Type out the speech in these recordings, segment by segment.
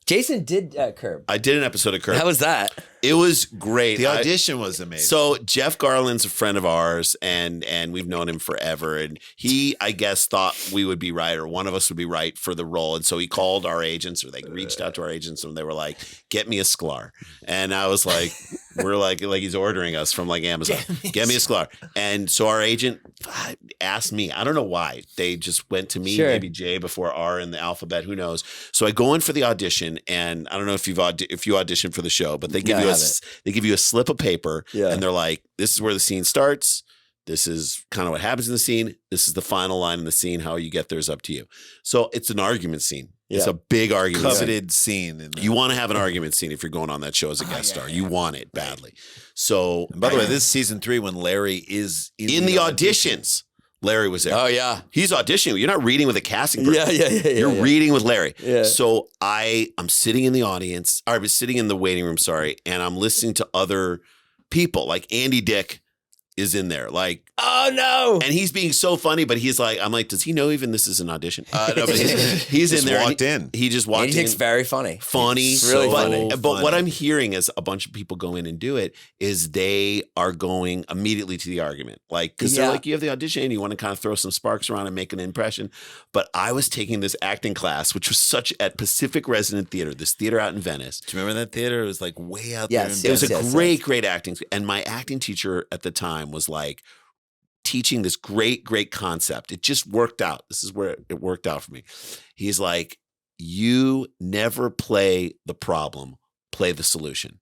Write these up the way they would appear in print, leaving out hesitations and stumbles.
Jason did Curb. I did an episode of Curb. How was that? It was great. The audition was amazing. So Jeff Garland's a friend of ours, and we've known him forever. And he, I guess, thought we would be right, or one of us would be right for the role. And so he called our agents, or they reached out to our agents, and they were like, "Get me a Sklar." And I was like, "We're like he's ordering us from like Amazon. Get me a Sklar." And so our agent asked me. I don't know why. They just went to me, maybe J before R in the alphabet. Who knows? So I go in for the audition, and I don't know if you auditioned for the show, but they give you a slip of paper, and they're like, "This is where the scene starts. This is kind of what happens in the scene. This is the final line in the scene. How you get there is up to you." So it's an argument scene. Yeah. It's a big argument coveted scene. You want to have an argument scene if you're going on that show as a guest star. You want it badly. So, and by the way, this is season 3 when Larry is in the auditions. Larry was there. Oh, yeah. He's auditioning. You're not reading with a casting person. Yeah. You're reading with Larry. Yeah. So I'm sitting in the audience. I was sitting in the waiting room, and I'm listening to other people. Like Andy Dick is in there. Like, oh, no. And he's being so funny, but he's like, I'm like, does he know even this is an audition? No, but he's in there. He just walked in. Andy Dick's very funny. It's really funny. But what I'm hearing as a bunch of people go in and do it is they are going immediately to the argument. Like, because they're like, you have the audition and you want to kind of throw some sparks around and make an impression. But I was taking this acting class, which was at Pacific Resident Theater, this theater out in Venice. Do you remember that theater? It was like way out there. It was a great acting. And my acting teacher at the time was like teaching this great concept. It just worked out. This is where it worked out for me. He's like, you never play the problem, play the solution.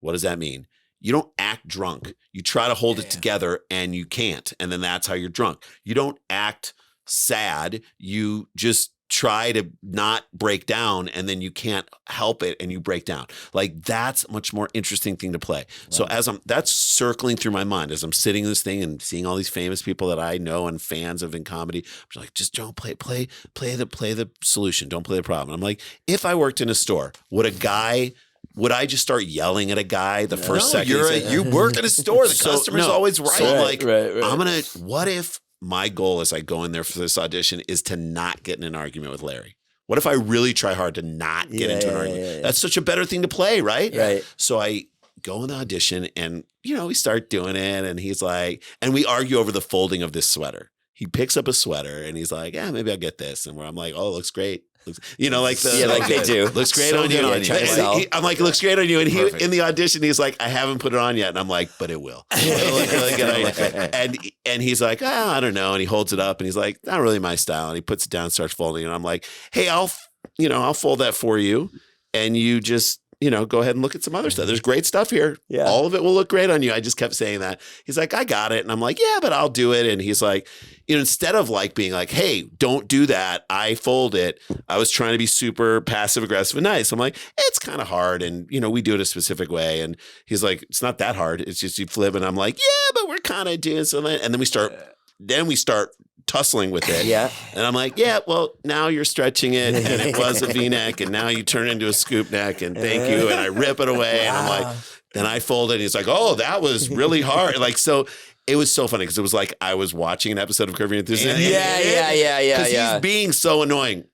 What does that mean? You don't act drunk. You try to hold it together and you can't. And then that's how you're drunk. You don't act sad. You just try to not break down and then you can't help it and you break down. Like that's a much more interesting thing to play. Wow. So that's circling through my mind as I'm sitting in this thing and seeing all these famous people that I know and fans of in comedy. I'm like, just don't play the solution. Don't play the problem. I'm like, if I worked in a store, would I just start yelling at a guy the first second? You work in a store. The customer's always right. So I'm like, what if my goal as I go in there for this audition is to not get in an argument with Larry? What if I really try hard to not get into an argument? Yeah. That's such a better thing to play, right? Right. So I go in the audition and, we start doing it and he's like, and we argue over the folding of this sweater. He picks up a sweater and he's like, yeah, maybe I'll get this. And I'm like, oh, it looks great. Like they do. Looks great on you. I'm like, it looks great on you. And he in the audition, he's like, I haven't put it on yet. And I'm like, but it will. And he's like, I don't know. And he holds it up and he's like, not really my style. And he puts it down, and starts folding. And I'm like, hey, I'll fold that for you. And you just, go ahead and look at some other stuff. There's great stuff here. Yeah. All of it will look great on you. I just kept saying that. He's like, I got it. And I'm like, yeah, but I'll do it. And he's like, instead of like being like, hey, don't do that, I fold it. I was trying to be super passive aggressive and nice. I'm like, it's kind of hard. And, we do it a specific way. And he's like, it's not that hard. It's just you flip. And I'm like, yeah, but we're kind of doing something. And then we start tussling with it. Yeah. And I'm like, yeah, well, now you're stretching it and it was a V-neck and now you turn into a scoop neck and thank you. And I rip it away. And I'm like, then I fold it and he's like, oh, that was really hard. Like, so it was so funny because it was like I was watching an episode of Curb Your Enthusiasm. Yeah. Because he's being so annoying.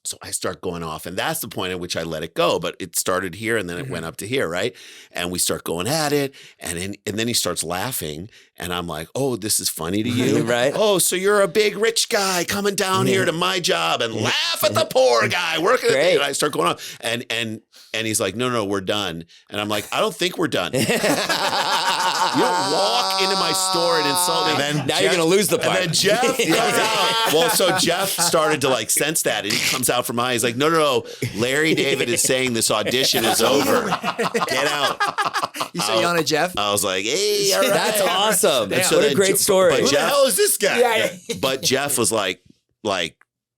So I start going off, and that's the point at which I let it go. But it started here, and then it went up to here, right? And we start going at it, and then he starts laughing, and I'm like, "Oh, this is funny to you, right? Oh, so you're a big rich guy coming down here to my job and laugh at the poor guy working." And I start going off, and he's like, "No, we're done." And I'm like, "I don't think we're done." You don't walk into my store and insult me. And then you're going to lose the part. And then Jeff comes out. Well, so Jeff started to like sense that, and he comes out from behind. He's like, no. Larry David is saying this audition is over. Get out. You say yelling at Jeff? I was like, hey, all right. That's awesome. So what a great story. Who the hell is this guy? Yeah. But Jeff was like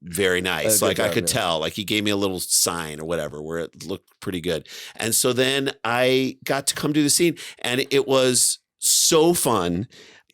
very nice. Like I could tell, like he gave me a little sign or whatever where it looked pretty good. And so then I got to come do the scene and it was so fun.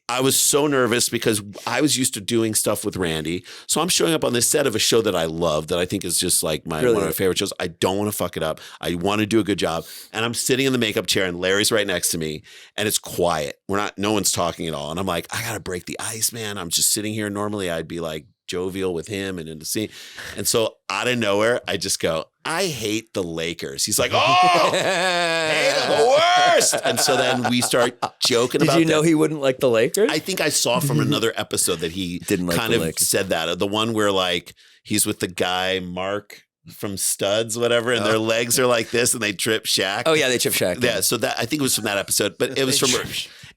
I was so nervous because I was used to doing stuff with Randy. So I'm showing up on this set of a show that I love, that I think is just like one of my favorite shows. I don't want to fuck it up. I want to do a good job. And I'm sitting in the makeup chair and Larry's right next to me and it's quiet. No one's talking at all. And I'm like, I got to break the ice, man. I'm just sitting here. Normally I'd be like jovial with him and in the scene. And so out of nowhere, I just go, I hate the Lakers. He's like, oh, hey, they're the worst. And so then we start joking about Did you know that. he wouldn't like the Lakers? I think I saw from another episode that he Didn't like kind the of Lakers. said that. The one where like he's with the guy, Mark from Studs, whatever, and their legs are like this and they trip Shaq. Oh yeah, they chip Shaq. Yeah, so that I think it was from that episode, but it was from,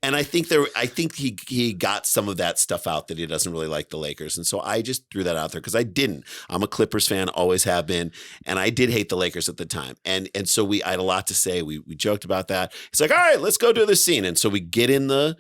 and I think he got some of that stuff out that he doesn't really like the Lakers, and so I just threw that out there because I didn't. I'm a Clippers fan, always have been, and I did hate the Lakers at the time, and so I had a lot to say. We joked about that. It's like, all right, let's go do the scene, and so we get in the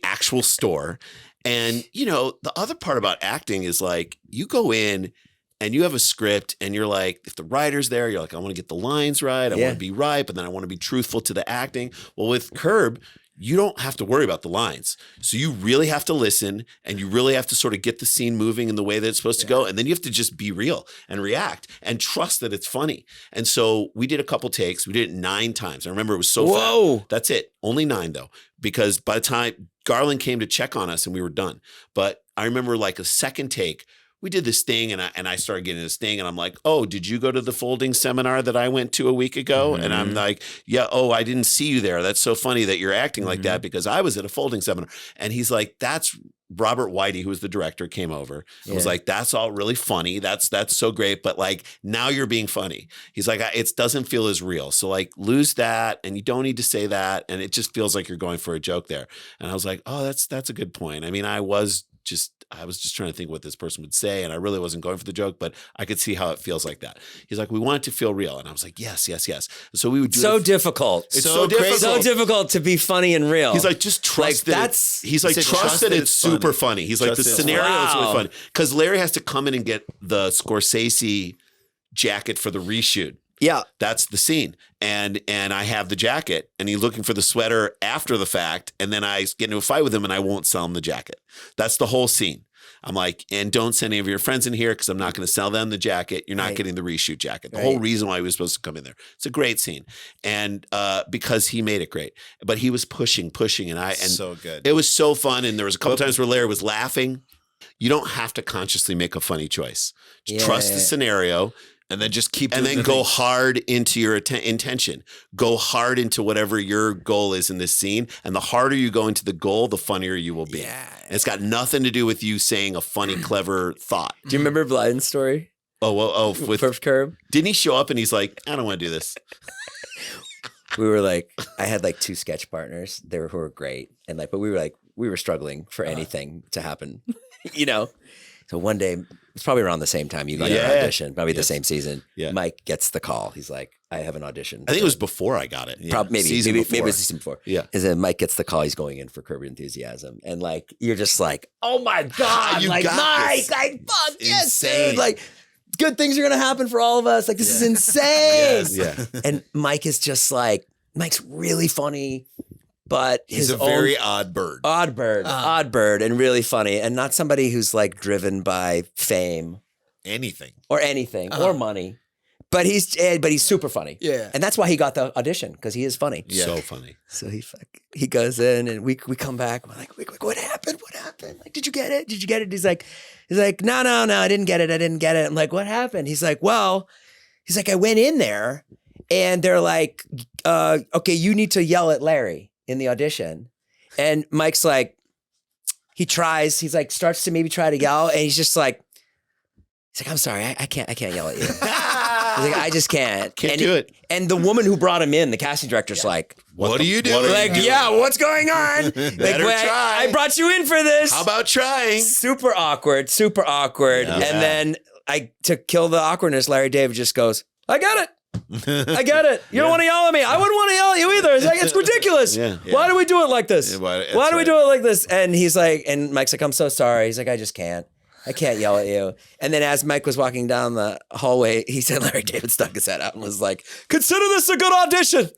actual store, and you know the other part about acting is like you go in. And you have a script and you're like, if the writer's there, you're like, I want to get the lines right. I want to be right, but then I want to be truthful to the acting. Well, with Curb, you don't have to worry about the lines. So you really have to listen and you really have to sort of get the scene moving in the way that it's supposed to go. And then you have to just be real and react and trust that it's funny. And so we did a couple takes. We did it 9 times. I remember it was so fun. That's it. Only 9 though, because by the time Garland came to check on us and we were done. But I remember like a second take, we did this thing and I started getting this thing and I'm like, oh, did you go to the folding seminar that I went to a week ago? And I'm like, yeah, oh, I didn't see you there. That's so funny that you're acting like that because I was at a folding seminar. And he's like, that's Robert Whitey, who was the director, came over and was like, that's all really funny. That's so great. But like, now you're being funny. He's like, it doesn't feel as real. So like lose that and you don't need to say that. And it just feels like you're going for a joke there. And I was like, oh, that's a good point. I mean, I was just trying to think what this person would say, and I really wasn't going for the joke, but I could see how it feels like that. He's like, we want it to feel real. And I was like, yes. So we would do it. Difficult. It's so difficult. So difficult to be funny and real. He's like, just trust that. He's like, trust that it's super funny. He's like, the scenario is really funny. Because Larry has to come in and get the Scorsese jacket for the reshoot. Yeah. That's the scene. And I have the jacket and he's looking for the sweater after the fact. And then I get into a fight with him and I won't sell him the jacket. That's the whole scene. I'm like, and don't send any of your friends in here because I'm not going to sell them the jacket. You're not getting the reshoot jacket. The whole reason why he was supposed to come in there. It's a great scene. And because he made it great. But he was pushing. And so good. It was so fun. And there was a couple times where Larry was laughing. You don't have to consciously make a funny choice. Just trust the scenario. And then just keep and then go hard into your intention. Go hard into whatever your goal is in this scene. And the harder you go into the goal, the funnier you will be. Yeah. And it's got nothing to do with you saying a funny, clever thought. Do you remember Blyden's story? With Curb? Didn't he show up and he's like, I don't want to do this. We were like, I had like 2 sketch partners. Who were great. And like, but we were struggling for anything to happen, you know? So one day, it's probably around the same time you got your audition, probably the same season. Yeah. Mike gets the call. He's like, I have an audition. I think it was before I got it. Yeah. Maybe it was the season before. Yeah. And then Mike gets the call. He's going in for Curb Your Enthusiasm. And like, you're just like, oh my God. You like, got Mike, this. like, fuck yes, Insane. dude. Like, good things are going to happen for all of us. Like, this is insane. Yeah. And Mike is just like, Mike's really funny. But he's a very odd bird. Odd bird, and really funny, and not somebody who's like driven by fame, anything, or money. But he's super funny. Yeah, and that's why he got the audition because he is funny. Yeah. So funny. So he goes in, and we come back. We're like, what happened? What happened? Like, did you get it? He's like, no, I didn't get it. I'm like, what happened? He's like, I went in there, and they're like, okay, you need to yell at Larry in the audition. And Mike's like, he tries, he's like, starts to maybe try to yell. And he's like, I'm sorry, I can't yell at you. He's like, I just can't. Can't do it. And the woman who brought him in, the casting director's like, what are you doing? What's going on? Better try. I brought you in for this. How about trying? Super awkward. Yeah. And then to kill the awkwardness, Larry David just goes, I got it. I get it. You don't want to yell at me. I wouldn't want to yell at you either. It's like, it's ridiculous. Why do we do it like this? Why do we do it like this? And he's like, and Mike's like, I'm so sorry. He's like, I just can't. I can't yell at you. And then as Mike was walking down the hallway, he said Larry David stuck his head out and was like, consider this a good audition.